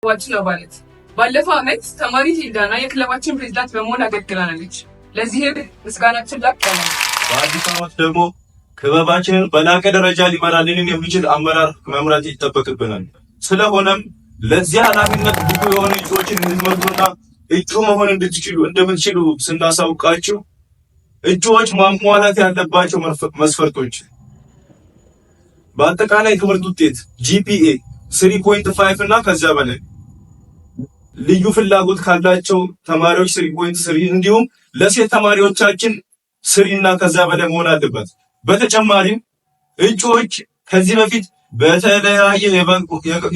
ዋችን አባላት ባለፈው ዓመት ተማሪ ሂልዳና የክለባችን ፕሬዝዳንት በመሆን አገልግላለች። ለዚህም ምስጋናችን ላቅ ያለ ነው። በአዲስ ዓመት ደግሞ ክበባችንን በላቀ ደረጃ ሊመራልን የሚችል አመራር መምራት ይጠበቅብናል። ስለሆነም ለዚህ ኃላፊነት ብቁ የሆኑ እጩዎችን እንድትመርጡና እጩ መሆን እንደምትችሉ ስናሳውቃችሁ እጩዎች ማሟላት ያለባቸው መስፈርቶች በአጠቃላይ ትምህርት ውጤት GPA 3.5 እና ከዚያ በላይ ልዩ ፍላጎት ካላቸው ተማሪዎች 3.3 እንዲሁም ለሴት ተማሪዎቻችን 3 እና ከዚያ በላይ መሆን አለበት። በተጨማሪም እጩዎች ከዚህ በፊት በተለያየ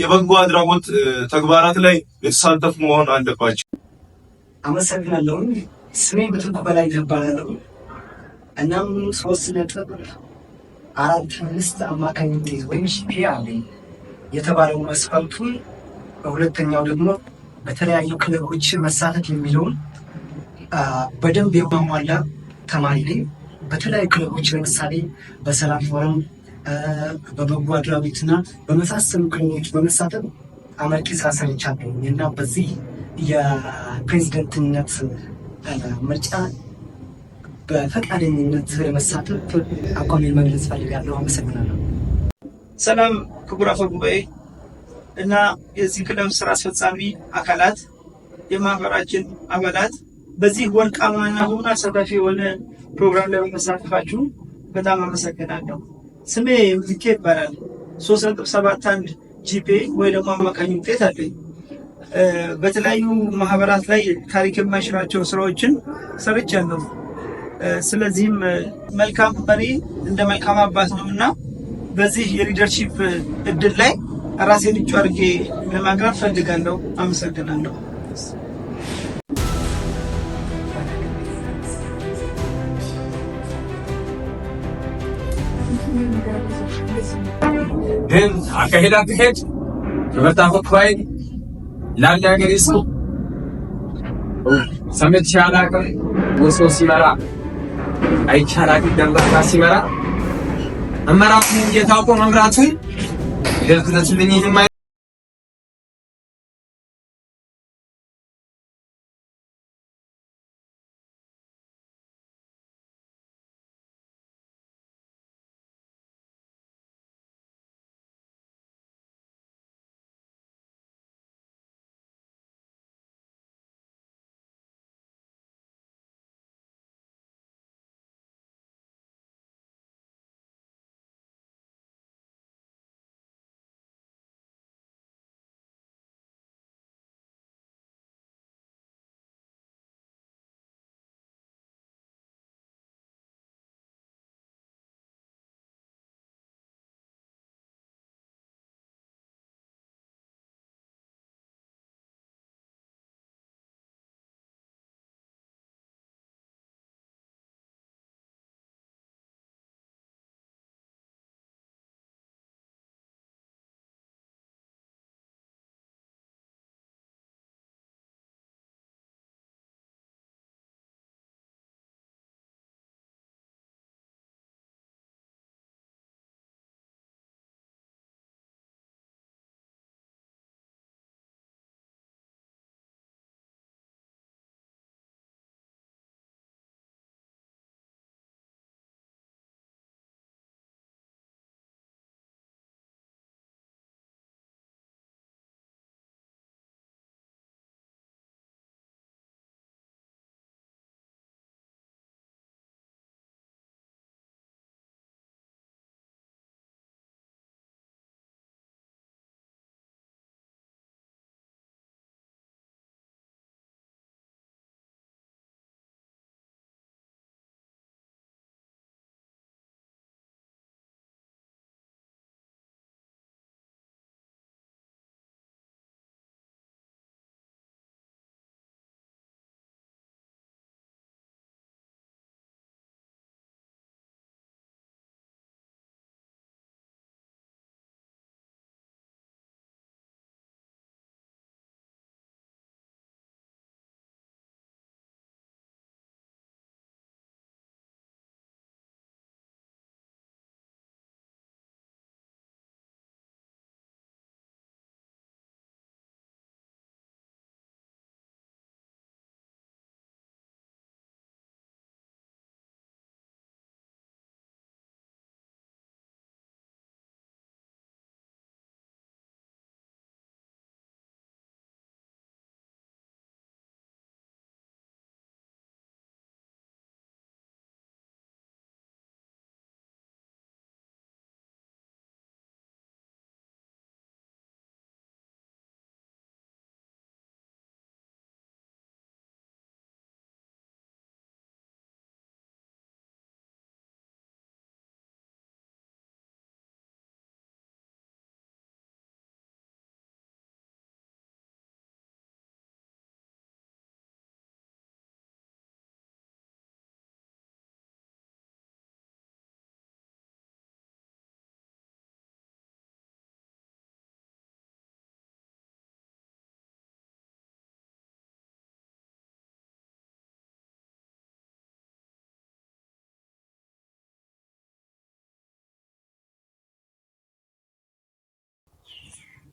የበጎ አድራጎት ተግባራት ላይ የተሳተፉ መሆን አለባቸው። አመሰግናለሁ። ስሜ ብትኩ በላይ ይባላል። እናም 3.45 አማካኝ ውጤት ወይም GPA አለኝ የተባለው መስፈርቱን፣ በሁለተኛው ደግሞ በተለያዩ ክለቦች መሳተፍ የሚለውን በደንብ የማሟላ ተማሪ ነኝ። በተለያዩ ክለቦች ለምሳሌ በሰላም ፎረም፣ በበጎ አድራጎትና በመሳሰሉ ክለቦች በመሳተፍ አመርቂ ስራ ሰርቻለሁ እና በዚህ የፕሬዝደንትነት ምርጫ በፈቃደኝነት ለመሳተፍ አቋሜን መግለጽ ፈልጋለሁ። አመሰግናለሁ። ሰላም ክቡር አፈ ጉባኤ እና የዚህ ክለብ ስራ አስፈጻሚ አካላት፣ የማህበራችን አባላት በዚህ ወርቃማና ሁሉ አሳታፊ የሆነ ፕሮግራም ላይ በመሳተፋችሁ በጣም አመሰግናለሁ። ስሜ ምትኬ ይባላል። 3.71 GPA ወይ ደግሞ አማካኝ ውጤት አለኝ። በተለያዩ ማህበራት ላይ ታሪክ የማይሽራቸው ስራዎችን ሰርቻለሁ። ስለዚህም መልካም መሪ እንደ መልካም አባት ነውና በዚህ የሊደርሺፕ እድል ላይ ራሴን እጩ አድርጌ ለማቅረብ ፈልጋለሁ። አመሰግናለሁ። ግን አካሄድ ትምህርት አፈኳይ ላለ ሀገር ሰው ሰምት ሻላቀም ወሶ ሲመራ አይቻላቅ ደምባ ሲመራ አመራሩን እየታወቀ መምራቱን ይደርክለትልኝ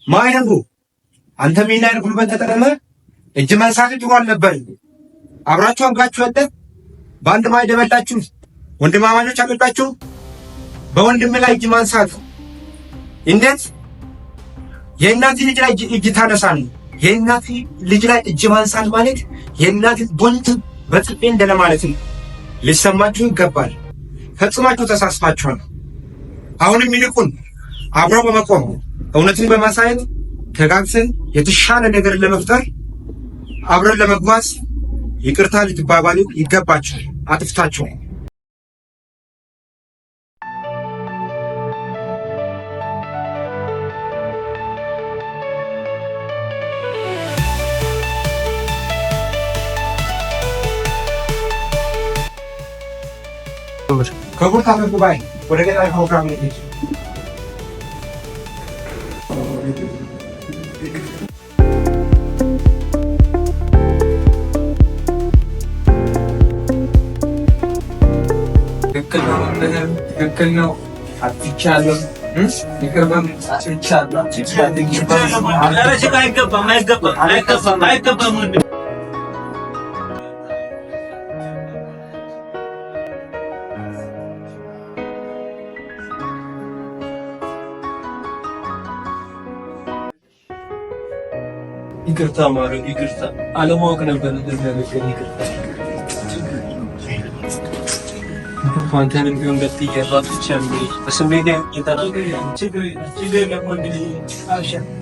ማይነቡ አንተ ሚናን ጉልበት ተጠቅመ እጅ መንሳት ጥሩ አልነበር። አብራችሁ አብራችሁ ያለ በአንድ ማዕድ በላችሁ ወንድማማቾች አልወጣችሁ በወንድም ላይ እጅ ማንሳት እንዴት የእናት ልጅ ላይ እጅ ታነሳል? የእናት ልጅ ላይ እጅ ማንሳት ማለት የእናት ቦንት በጥፌ እንደለማለት ነው። ሊሰማችሁ ይገባል። ፈጽማችሁ ተሳስፋችኋል። አሁንም ይልቁን አብሮ በመቆም እውነትን በማሳየት ተጋግዘን የተሻለ ነገር ለመፍጠር አብረን ለመጓዝ ይቅርታ ልትባባሉ ይገባችኋል። አጥፍታችሁ ክቡር አፈ ጉባኤ ወደ ገጠር ፕሮግራም ነው። ትክክል ነው። አጥቻለሁ። ይቅር በል አጥቻለሁ። አይገባም። ይቅርታ ማረግ ይቅርታ አለማወቅ ነበር እንደዚህ ይቅርታ አንተንም ቢሆን ገጥዬ ራስቼ በስሜት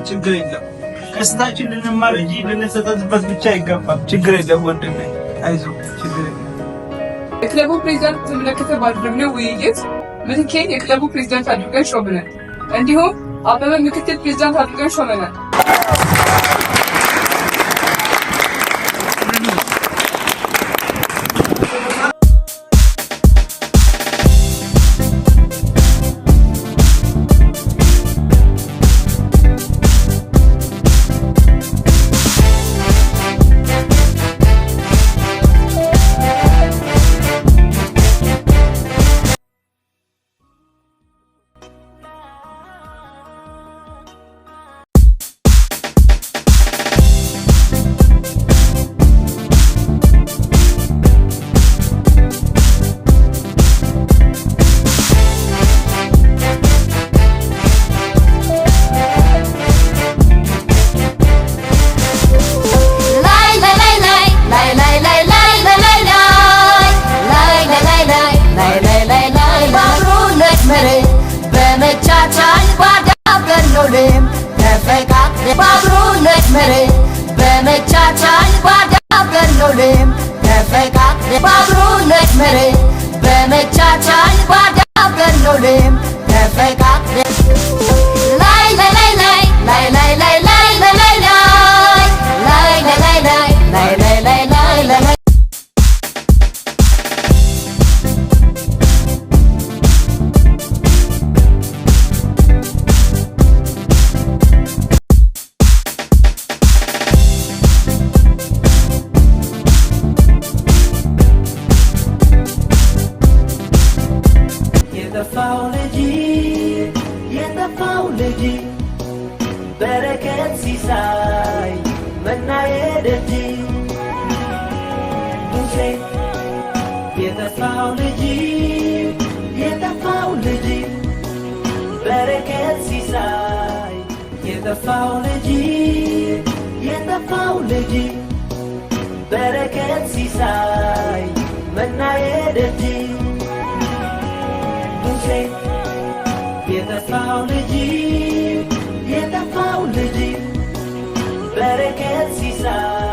ችግር የለም። ከስታችን ልንማር እንጂ ልንሰጠትበት ብቻ አይገባም። ችግር የለም ወንድሜ፣ አይዞህ፣ ችግር የለም። የክለቡ ፕሬዚዳንት ተመለከተ ባደረግነው ውይይት ምትኬን የክለቡ ፕሬዚዳንት አድርገን ሾመናል። እንዲሁም አበበ ምክትል ፕሬዚዳንት አድርገን ሾመናል። በረከት ሲሳይ መናየደጅ ሙሴ የተፋው ልጅ በረከት ሲሳይ የተፋው ልጅ በረከት ሲሳይ መናየደጅ ሙሴ የተፋው ልጅ በረከት ሲሳይ